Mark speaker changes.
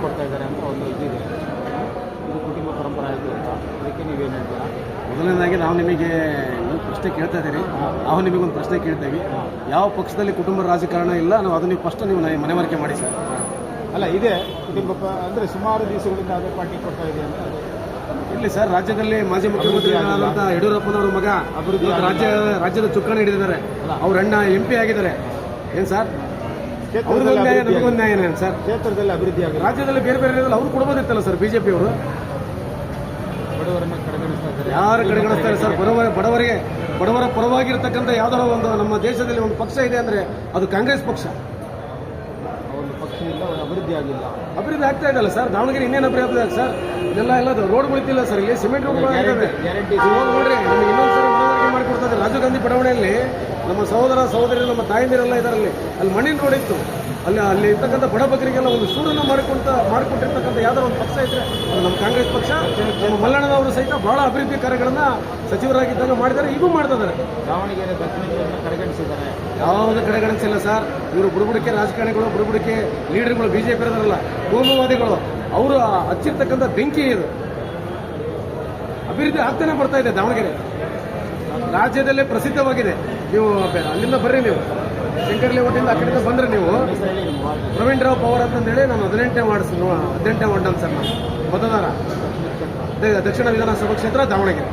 Speaker 1: ಕೊಡ್ತಾ ಇದ್ದಾರೆ ಅಂತ ಒಂದು ಇದಿದೆ. ಇದು ಕುಟುಂಬ ಪರಂಪರೆ ಆಯಿತು ಅಂತ ಅದಕ್ಕೆ ನೀವೇನು ಹೇಳ್ತೀರಾ?
Speaker 2: ಮೊದಲನೇದಾಗಿ ನಾವು ನಿಮಗೆ ನೀವು ಪ್ರಶ್ನೆ ಕೇಳ್ತಾ ಇದ್ದೀರಿ, ನಾವು ನಿಮಗೊಂದು ಪ್ರಶ್ನೆ ಕೇಳ್ತೇವೆ. ಯಾವ ಪಕ್ಷದಲ್ಲಿ ಕುಟುಂಬ ರಾಜಕಾರಣ ಇಲ್ಲ, ನಾವು ಅದನ್ನು ನೀವು ಫಸ್ಟ್ ನೀವು ಮನವರಿಕೆ ಮಾಡಿ ಸರ್.
Speaker 1: ಅಲ್ಲ ಇದೆ ಕುಟುಂಬ ಅಂದರೆ ಸುಮಾರು ದಿವಸಗಳಿಂದ ಅದೇ ಪಾರ್ಟಿ ಕೊಡ್ತಾ ಇದೆ ಅಂತ.
Speaker 2: ಇಲ್ಲಿ ಸರ್, ರಾಜ್ಯದಲ್ಲಿ ಮಾಜಿ ಮುಖ್ಯಮಂತ್ರಿಗಳಾದಂಥ ಯಡಿಯೂರಪ್ಪನವರ ಮಗ ಅಭಿವೃದ್ಧಿ ರಾಜ್ಯದ ಚುಕ್ಕಾಣಿ ಹಿಡಿದಿದ್ದಾರೆ. ಅವ್ರ ಅಣ್ಣ MP ಆಗಿದ್ದಾರೆ. ಏನು ಸರ್, ಅವ್ರಿಗೊಂದು ನ್ಯಾಯ ನಮಗೊಂದು ನ್ಯಾಯನೇ ಸರ್.
Speaker 1: ಕ್ಷೇತ್ರದಲ್ಲಿ ಅಭಿವೃದ್ಧಿ ಆಗಿದೆ.
Speaker 2: ರಾಜ್ಯದಲ್ಲಿ ಬೇರೆ ಬೇರೆ ಅವ್ರು ಕೊಡ್ಬೋದಿತ್ತಲ್ಲ ಸರ್. BJP ಅವರು
Speaker 1: ಬಡವರನ್ನು ಕಡೆಗಣಿಸ್ತಾ ಇದ್ದಾರೆ.
Speaker 2: ಯಾರು ಕಡೆಗಣಿಸ್ತಾರೆ ಸರ್? ಬಡವರ ಪರವಾಗಿರ್ತಕ್ಕಂಥ ಯಾವುದೋ ಒಂದು ನಮ್ಮ ದೇಶದಲ್ಲಿ ಒಂದು ಪಕ್ಷ ಇದೆ ಅಂದರೆ ಅದು ಕಾಂಗ್ರೆಸ್ ಪಕ್ಷ.
Speaker 1: ಒಂದು ಪಕ್ಷದಿಂದ ಅವರು ಅಭಿವೃದ್ಧಿ ಆಗಿಲ್ಲ.
Speaker 2: ಅಭಿವೃದ್ಧಿ ಆಗ್ತಾ ಇದೆಯಲ್ಲ ಸರ್. ದಾವಣಗೆರೆ ಇನ್ನೇನು ಅಭಿವೃದ್ಧಿ ಆಗಿದೆ ಸರ್? ಎಲ್ಲ ರೋಡ್ ಬೀಳ್ತಿಲ್ಲ ಸರ್. ಇಲ್ಲಿ ಸಿಮೆಂಟ್ ರೋಡ್
Speaker 1: ಗ್ಯಾರಂಟಿ
Speaker 2: ನೋಡ್ರಿ. ನಮಗೆ ಇನ್ನೊಂದ್ಸರಿ ಮನವರಿಕೆ ಮಾಡಿಕೊಡ್ತಾರೆ. ರಾಜೀವ್ ಗಾಂಧಿ ಬಡಾವಣೆಯಲ್ಲಿ ನಮ್ಮ ಸಹೋದರಿ ನಮ್ಮ ತಾಯಂದಿರೆಲ್ಲ ಇದರಲ್ಲಿ ಅಲ್ಲಿ ಮಣ್ಣಿನ ರೋಡ್ ಇತ್ತು. ಅಲ್ಲಿ ಇರ್ತಕ್ಕಂಥ ಬಡಬಗರಿಗೆಲ್ಲ ಒಂದು ಸೂರನ್ನು ಮಾಡಿಕೊಟ್ಟಿರ್ತಕ್ಕಂಥ ಯಾವ್ದಾದ್ರು ಒಂದು ಪಕ್ಷ ಇದ್ರೆ ಅದು ನಮ್ಮ ಕಾಂಗ್ರೆಸ್ ಪಕ್ಷ. ನಮ್ಮ ಮಲ್ಲಣ್ಣನವರು ಸಹಿತ ಬಹಳ ಅಭಿವೃದ್ಧಿ ಕಾರ್ಯಗಳನ್ನ ಸಚಿವರಾಗಿದ್ದಾಗ ಮಾಡಿದ್ದಾರೆ, ಈಗೂ ಮಾಡ್ತಾ ಇದ್ದಾರೆ.
Speaker 1: ದಾವಣಗೆರೆ ದಕ್ಷಿಣವನ್ನು ಕಡೆಗಣಿಸಿದ್ದಾರೆ.
Speaker 2: ಯಾವುದು ಕಡೆಗಣಿಸಿಲ್ಲ ಸರ್. ಇವರು ಬುಡಬುಡಿಕೆ ರಾಜಕಾರಣಿಗಳು, ಬುಡಬುಡಿಕೆ ಲೀಡರ್ಗಳು, BJP ಇರೋದ್ರಲ್ಲ, ಕೋಮುವಾದಿಗಳು, ಅವರು ಹಚ್ಚಿರ್ತಕ್ಕಂಥ ಬೆಂಕಿ ಇದು. ಅಭಿವೃದ್ಧಿ ಆಗ್ತಾನೆ ಬರ್ತಾ ಇದೆ. ದಾವಣಗೆರೆ ರಾಜ್ಯದಲ್ಲೇ ಪ್ರಸಿದ್ಧವಾಗಿದೆ. ನೀವು ಅಲ್ಲಿಂದ ಬರ್ರಿ, ನೀವು ಶಂಕರ್ ಲೇಔಟಿಂದ ಆ ಕಡೆಯಿಂದ ಬಂದರೆ ನೀವು ಪ್ರವೀಣ್ ರಾವ್ ಪವರ್ ಅಂತಂದೇಳಿ ನಾನು 18ನೇ ವಾರ್ಡ್ ಅಂತ ಸರ್. ನಾನು ಮತದಾರ ದಕ್ಷಿಣ ವಿಧಾನಸಭಾ ಕ್ಷೇತ್ರ ದಾವಣಗೆರೆ.